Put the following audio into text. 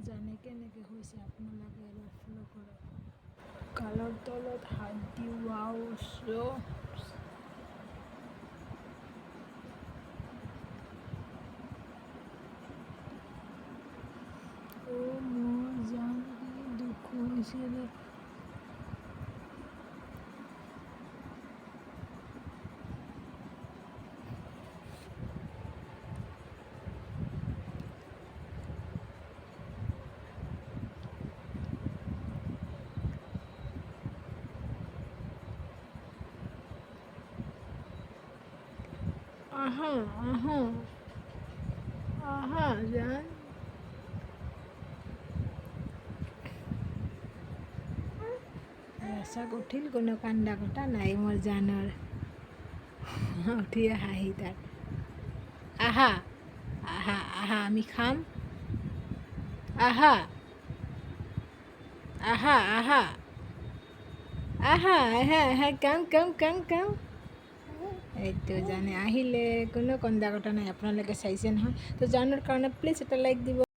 জানে কেনেকৈ হৈছে আপোনালোকে এবাৰ ফ'ল' কৰক। গালৰ তলত হাত দি ৱাও মোৰ জান কি দুখ হৈছিলে। আহা আহা আহা জান। ৰাচাক উঠিল, কোনো কান্দা কটা নাই মোৰ জানৰ। উঠি হাঁহি তাত। আহা আহা আহা আমি খাম। আহা আহা আহা আহা আহা আহা কাম কাম কাম কাম। এইটো জানে আহিলে, কোনো কন্দা কটা নাই। আপোনালোকে চাইছে নহয়, তো জানৰ কাৰণে প্লিজ এটা লাইক দিব।